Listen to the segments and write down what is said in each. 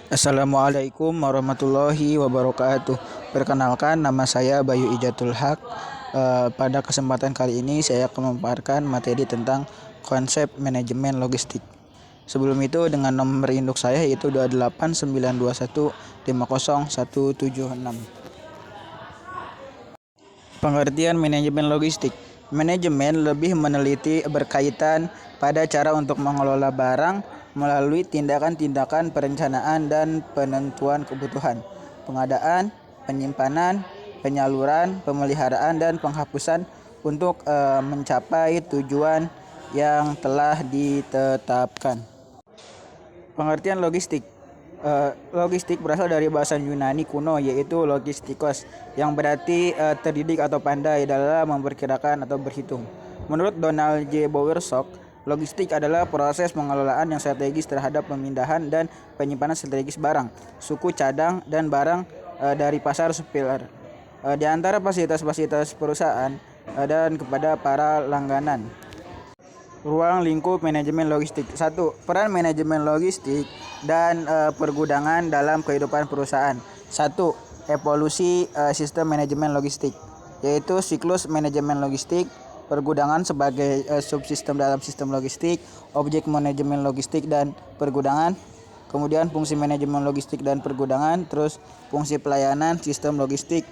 Assalamualaikum warahmatullahi wabarakatuh. Perkenalkan, nama saya Bayu Ijatul Haq. Pada kesempatan kali ini saya akan memaparkan materi tentang konsep manajemen logistik. Sebelum itu, dengan nomor induk saya yaitu 28921501176. Pengertian manajemen logistik. Manajemen lebih meneliti berkaitan pada cara untuk mengelola barang melalui tindakan-tindakan perencanaan dan penentuan kebutuhan, pengadaan, penyimpanan, penyaluran, pemeliharaan, dan penghapusan untuk mencapai tujuan yang telah ditetapkan. Pengertian logistik. Logistik berasal dari bahasa Yunani kuno yaitu logistikos yang berarti terdidik atau pandai dalam memperkirakan atau berhitung. Menurut Donald J. Bowersock, logistik adalah proses pengelolaan yang strategis terhadap pemindahan dan penyimpanan strategis barang, suku cadang, dan barang dari pasar supplier di antara fasilitas-fasilitas perusahaan dan kepada para langganan. Ruang lingkup manajemen logistik. 1. Peran manajemen logistik dan pergudangan dalam kehidupan perusahaan. 1. Evolusi sistem manajemen logistik, yaitu siklus manajemen logistik, pergudangan sebagai subsistem dalam sistem logistik, objek manajemen logistik dan pergudangan, kemudian fungsi manajemen logistik dan pergudangan, terus fungsi pelayanan sistem logistik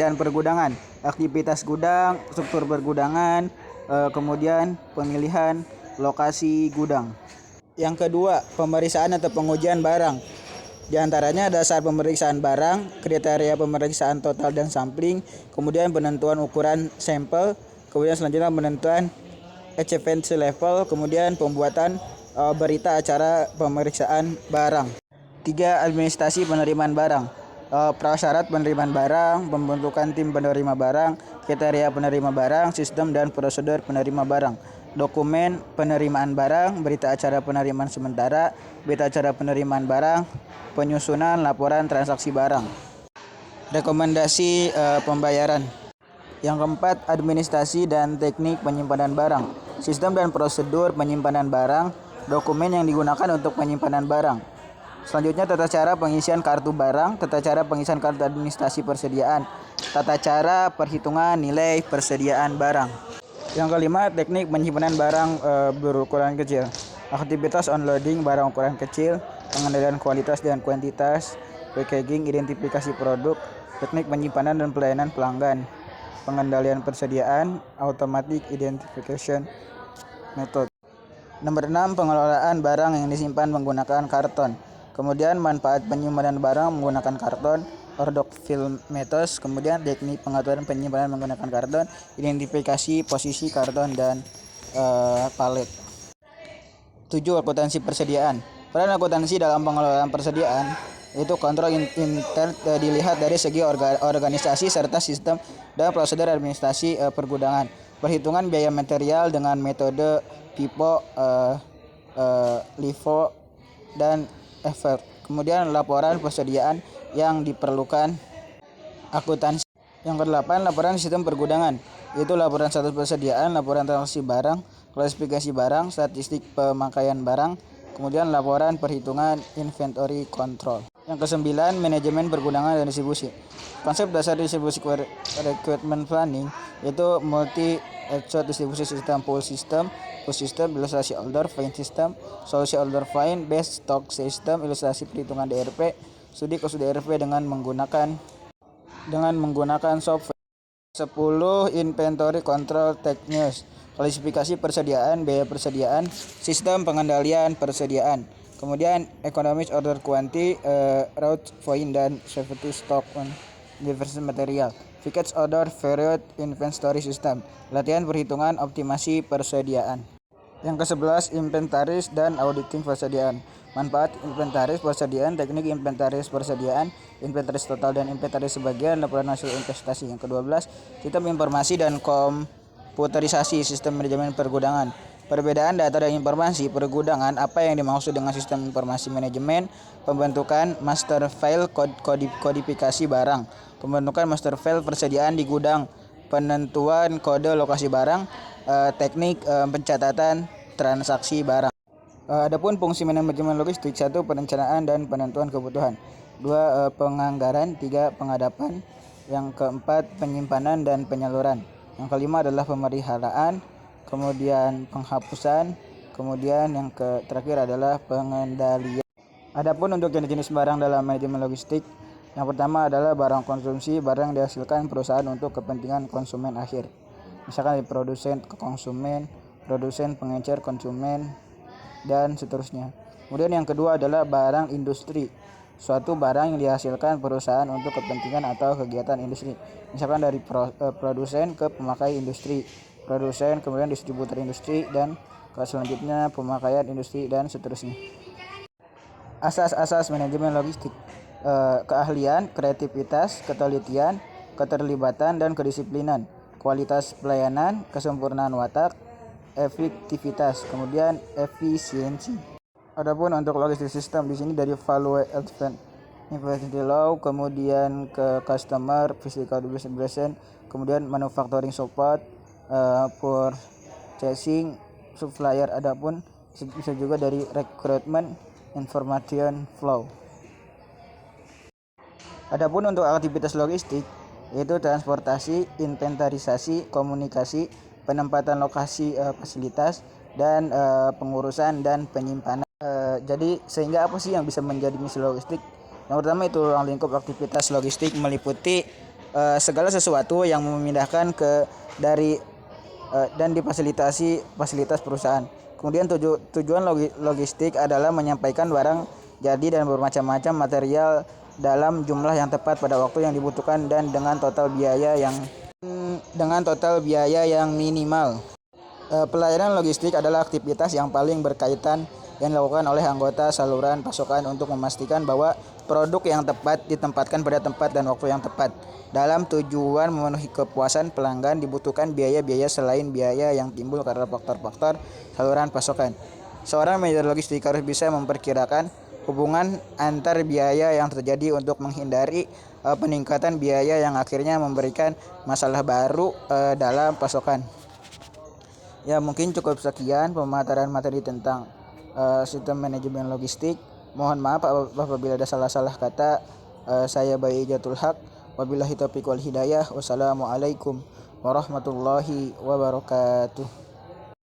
dan pergudangan, aktivitas gudang, struktur pergudangan, kemudian pemilihan lokasi gudang. Yang kedua, pemeriksaan atau pengujian barang. Di antaranya dasar pemeriksaan barang, kriteria pemeriksaan total dan sampling, kemudian penentuan ukuran sampel, kemudian selanjutnya penentuan acceptance level, kemudian pembuatan berita acara pemeriksaan barang. 3. Administrasi penerimaan barang. Prasyarat penerimaan barang, pembentukan tim penerima barang, kriteria penerima barang, sistem dan prosedur penerima barang, dokumen penerimaan barang, berita acara penerimaan sementara, berita acara penerimaan barang, penyusunan laporan transaksi barang. Rekomendasi pembayaran. Yang keempat, administrasi dan teknik penyimpanan barang, sistem dan prosedur penyimpanan barang, dokumen yang digunakan untuk penyimpanan barang. Selanjutnya, tata cara pengisian kartu barang, tata cara pengisian kartu administrasi persediaan, tata cara perhitungan nilai persediaan barang. Yang kelima, teknik penyimpanan barang berukuran kecil, aktivitas unloading barang ukuran kecil, pengendalian kualitas dan kuantitas, packaging, identifikasi produk, teknik penyimpanan dan pelayanan pelanggan, pengendalian persediaan, automatic identification method. Nomor 6, pengelolaan barang yang disimpan menggunakan karton. Kemudian manfaat penyimpanan barang menggunakan karton, order fill methods, kemudian teknik pengaturan penyimpanan menggunakan karton, identifikasi posisi karton dan palet. 7. Akuntansi persediaan. Peran akuntansi dalam pengelolaan persediaan itu kontrol intern dilihat dari segi organisasi serta sistem dan prosedur administrasi pergudangan. Perhitungan biaya material dengan metode FIFO, LIFO, dan effort. Kemudian laporan persediaan yang diperlukan akuntansi. Yang kedelapan, laporan sistem pergudangan, yaitu laporan status persediaan, laporan transaksi barang, klasifikasi barang, statistik pemakaian barang, kemudian laporan perhitungan inventory control. Yang kesembilan, manajemen pergudangan dan distribusi. Konsep dasar distribusi requirement planning yaitu multi export distribusi sistem, pool system, ilustrasi order find system, solusi order find, base stock system, ilustrasi perhitungan DRP, studi cost DRP dengan menggunakan software. 10. Inventory control techniques, klasifikasi persediaan, biaya persediaan, sistem pengendalian persediaan. Kemudian economics order quantity, route point dan safety stock on diverse material. Package order period inventory system, latihan perhitungan optimasi persediaan. Yang ke-11, inventaris dan auditing persediaan. Manfaat inventaris persediaan, teknik inventaris persediaan, inventaris total dan inventaris sebagian, laporan hasil investasi. Yang ke-12, sistem informasi dan komputerisasi sistem manajemen pergudangan. Perbedaan data dan informasi pergudangan, apa yang dimaksud dengan sistem informasi manajemen, pembentukan master file kodifikasi barang, pembentukan master file persediaan di gudang, penentuan kode lokasi barang, teknik pencatatan transaksi barang. Adapun fungsi manajemen logistik: 1. Perencanaan dan penentuan kebutuhan. 2. Penganggaran. 3. Pengadapan. Yang keempat, penyimpanan dan penyaluran. Yang kelima adalah pemeliharaan, kemudian penghapusan, kemudian yang terakhir adalah pengendalian. Adapun untuk jenis-jenis barang dalam manajemen logistik, yang pertama adalah barang konsumsi, barang yang dihasilkan perusahaan untuk kepentingan konsumen akhir. Misalkan dari produsen ke konsumen, produsen pengecer konsumen, dan seterusnya. Kemudian yang kedua adalah barang industri, suatu barang yang dihasilkan perusahaan untuk kepentingan atau kegiatan industri. Misalkan dari produsen ke pemakai industri, produsen kemudian distributor industri, dan selanjutnya pemakaian industri dan seterusnya. Asas-asas manajemen logistik: keahlian, kreativitas, ketelitian, keterlibatan, dan kedisiplinan, kualitas pelayanan, kesempurnaan watak, efektivitas, kemudian efisiensi. Adapun untuk logistik system di sini dari value advent University Law, kemudian ke customer physical distribution, kemudian manufacturing support, purchasing, supplier. Adapun bisa juga dari recruitment, information flow. Adapun untuk aktivitas logistik yaitu transportasi, inventarisasi, komunikasi, penempatan lokasi fasilitas, dan pengurusan dan penyimpanan. Jadi sehingga apa sih yang bisa menjadi misi logistik? Yang pertama itu ruang lingkup aktivitas logistik meliputi segala sesuatu yang memindahkan ke dari dan difasilitasi fasilitas perusahaan. Kemudian tujuan logistik adalah menyampaikan barang jadi dan bermacam-macam material dalam jumlah yang tepat pada waktu yang dibutuhkan dan dengan total biaya yang minimal. Pelayanan logistik adalah aktivitas yang paling berkaitan yang dilakukan oleh anggota saluran pasokan untuk memastikan bahwa produk yang tepat ditempatkan pada tempat dan waktu yang tepat. Dalam tujuan memenuhi kepuasan pelanggan dibutuhkan biaya-biaya selain biaya yang timbul karena faktor-faktor saluran pasokan. Seorang manajer logistik harus bisa memperkirakan hubungan antar biaya yang terjadi untuk menghindari peningkatan biaya yang akhirnya memberikan masalah baru dalam pasokan. Ya, mungkin cukup sekian pemaparan materi tentang sistem manajemen logistik. Mohon maaf apabila ada salah-salah kata. Saya Bayi Jatul Haq. Wabillahi taufiq wal hidayah. Wassalamualaikum warahmatullahi wabarakatuh.